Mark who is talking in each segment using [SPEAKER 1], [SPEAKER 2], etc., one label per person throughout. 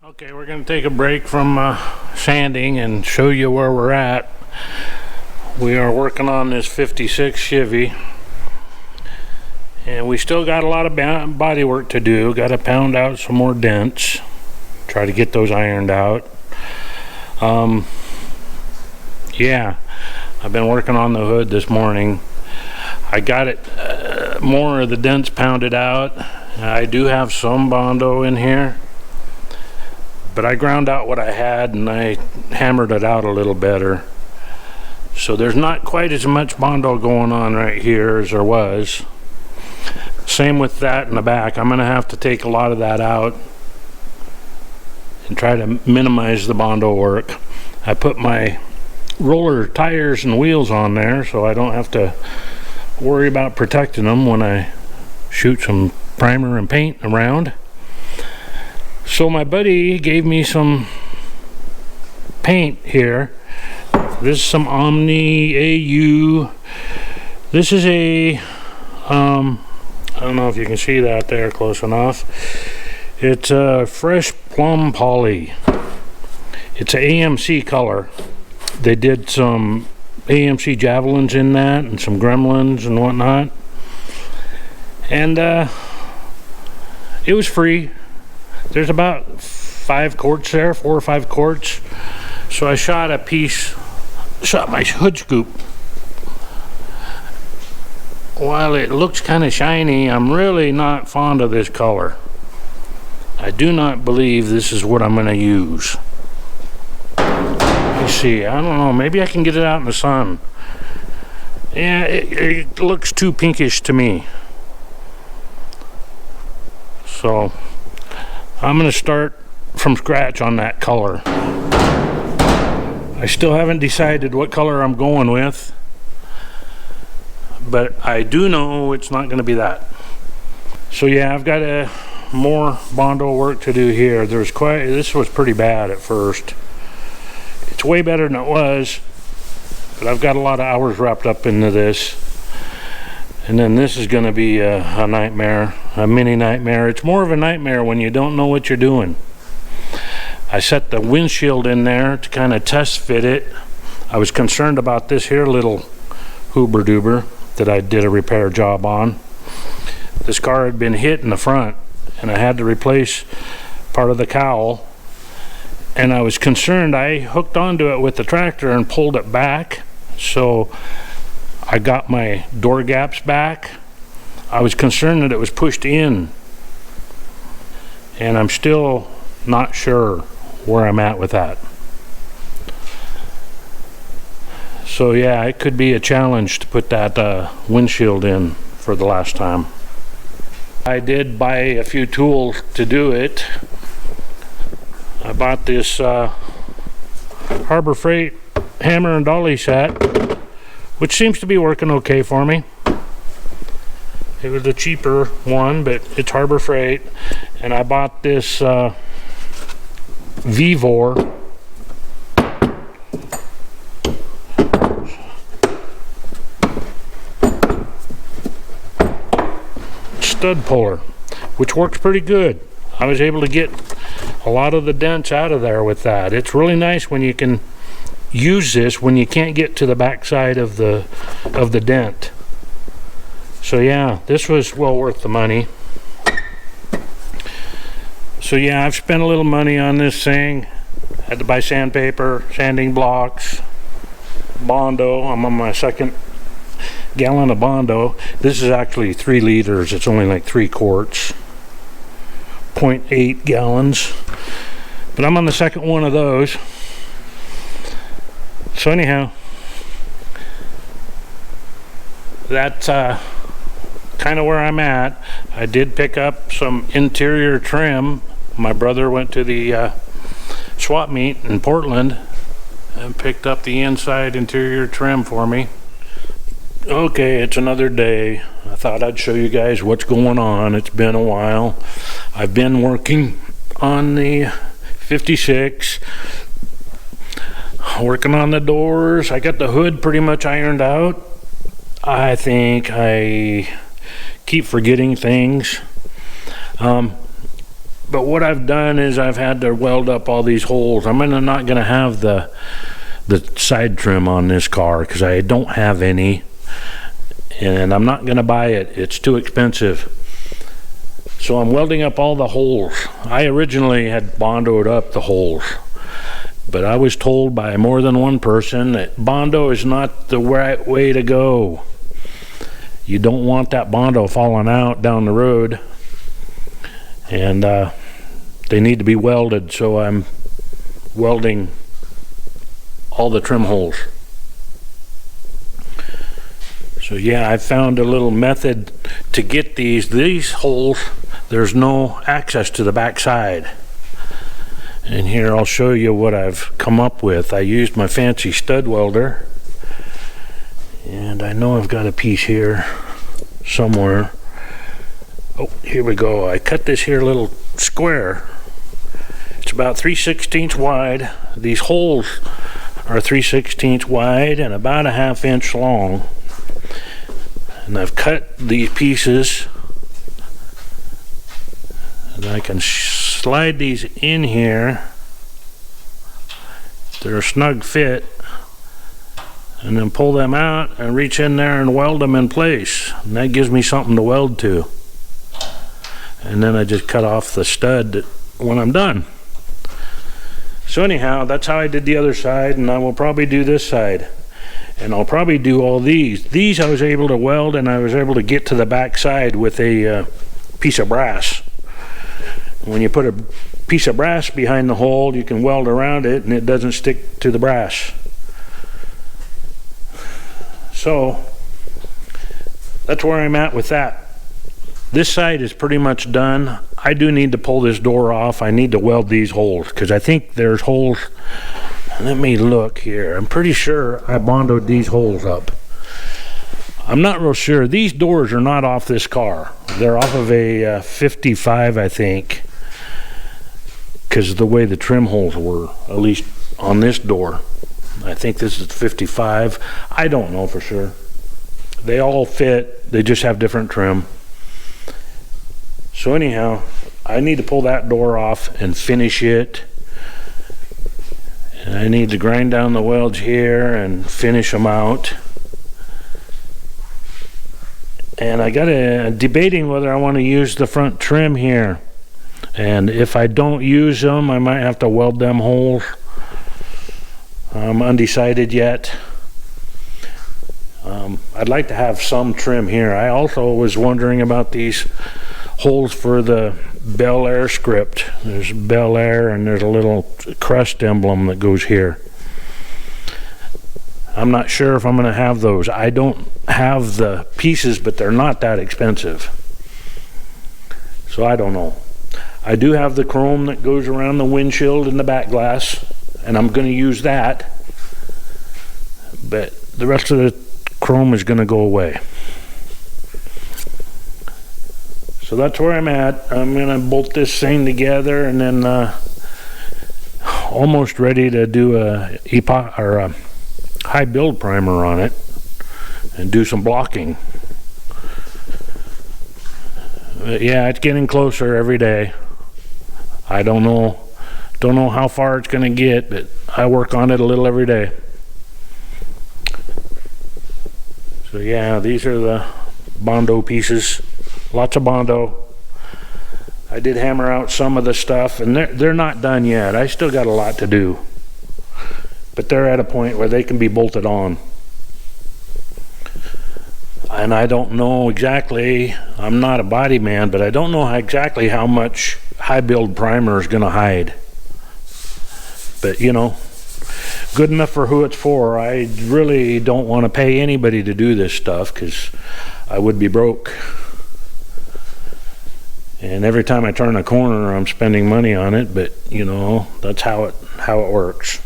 [SPEAKER 1] Okay, we're going to take a break from sanding and show you where we're at. We are working on this 56 Chevy, and we still got a lot of body work to do. Got to pound out some more dents, try to get those ironed out. Yeah, I've been working on the hood this morning. I got it more of the dents pounded out. I do have some Bondo in here, but I ground out what I had and I hammered it out a little better. So there's not quite as much Bondo going on right here as there was. Same with that in the back. I'm going to have to take a lot of that out and try to minimize the Bondo work. I put my roller tires and wheels on there so I don't have to worry about protecting them when I shoot some primer and paint around. So my buddy gave me some paint here. This is some Omni AU. This is a I don't know if you can see that there close enough. It's a fresh plum poly. It's an AMC color. They did some AMC javelins in that and some gremlins and whatnot, and it was free. There's about 5 quarts there, 4 or 5 quarts. So I shot my hood scoop. While it looks kind of shiny, I'm really not fond of this color. I do not believe this is what I'm going to use. Let me see, I don't know, maybe I can get it out in the sun. Yeah, it looks too pinkish to me. So I'm going to start from scratch on that color. I still haven't decided what color I'm going with, but I do know it's not going to be that. So yeah, I've got more Bondo work to do here. This was pretty bad at first. It's way better than it was, but I've got a lot of hours wrapped up into this. And then this is going to be a nightmare, a mini nightmare. It's more of a nightmare when you don't know what you're doing. I set the windshield in there to kind of test fit it. I was concerned about this here little hoober doober that I did a repair job on. This car had been hit in the front and I had to replace part of the cowl. And I was concerned. I hooked onto it with the tractor and pulled it back. So I got my door gaps back. I was concerned that it was pushed in, and I'm still not sure where I'm at with that. So yeah, it could be a challenge to put that windshield in for the last time. I did buy a few tools to do it. I bought this Harbor Freight hammer and dolly set, which seems to be working okay for me. It was a cheaper one, but it's Harbor Freight. And I bought this Vivor stud puller, which works pretty good. I was able to get a lot of the dents out of there with that. It's really nice when you can use this when you can't get to the back side of the dent. So yeah, this was well worth the money. So yeah, I've spent a little money on this thing. Had to buy sandpaper, sanding blocks, Bondo. I'm on my 2nd gallon of Bondo. This is actually 3 liters. It's only like 3 quarts, 0.8 gallons. But I'm on the 2nd one of those. So anyhow, that's kind of where I'm at. I did pick up some interior trim. My brother went to the swap meet in Portland and picked up the inside interior trim for me. Okay, it's another day. I thought I'd show you guys what's going on. It's been a while. I've been working on the 56, working on the doors. I got the hood pretty much ironed out. I think I keep forgetting things. But what I've done is I've had to weld up all these holes. I'm not gonna have the side trim on this car because I don't have any, and I'm not gonna buy it. It's too expensive. So I'm welding up all the holes. I originally had bondoed up the holes, but I was told by more than one person that Bondo is not the right way to go. You don't want that Bondo falling out down the road, and they need to be welded, so I'm welding all the trim holes. So yeah, I found a little method to get these holes. There's no access to the back side. And here I'll show you what I've come up with. I used my fancy stud welder, and I know I've got a piece here somewhere. Oh, here we go. I cut this here little square. It's about 3/16 wide. These holes are 3/16 wide and about a 1/2 inch long. And I've cut these pieces, and I can slide these in here. They're a snug fit, and then pull them out and reach in there and weld them in place, and that gives me something to weld to. And then I just cut off the stud when I'm done. So anyhow, that's how I did the other side, and I will probably do this side, and I'll probably do all these I was able to weld, and I was able to get to the back side with a piece of brass. When you put a piece of brass behind the hole, you can weld around it and it doesn't stick to the brass. So that's where I'm at with that. This side is pretty much done. I do need to pull this door off. I need to weld these holes because I think there's holes. Let me look here. I'm pretty sure I bondoed these holes up. I'm not real sure. These doors are not off this car. They're off of a 55, I think, because of the way the trim holes were, at least on this door. I think this is 55. I don't know for sure. They all fit. They just have different trim. So anyhow, I need to pull that door off and finish it. And I need to grind down the welds here and finish them out. And I got debating whether I want to use the front trim here. And if I don't use them, I might have to weld them holes. I'm undecided yet. I'd like to have some trim here. I also was wondering about these holes for the Belair script. There's Belair and there's a little crest emblem that goes here. I'm not sure if I'm going to have those. I don't have the pieces, but they're not that expensive. So I don't know. I do have the chrome that goes around the windshield and the back glass, and I'm going to use that. But the rest of the chrome is going to go away. So that's where I'm at. I'm going to bolt this thing together, and then almost ready to do a high build primer on it and do some blocking. But yeah, it's getting closer every day. I don't know how far it's going to get, but I work on it a little every day. So yeah, these are the Bondo pieces. Lots of Bondo. I did hammer out some of the stuff, and they're not done yet. I still got a lot to do. But they're at a point where they can be bolted on. And I don't know exactly, I'm not a body man, but I don't know exactly how much high build primer is going to hide. But you know, good enough for who it's for. I really don't want to pay anybody to do this stuff because I would be broke. And every time I turn a corner, I'm spending money on it, but you know, that's how it works.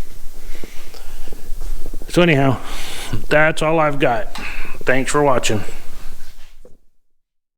[SPEAKER 1] So anyhow, that's all I've got. Thanks for watching.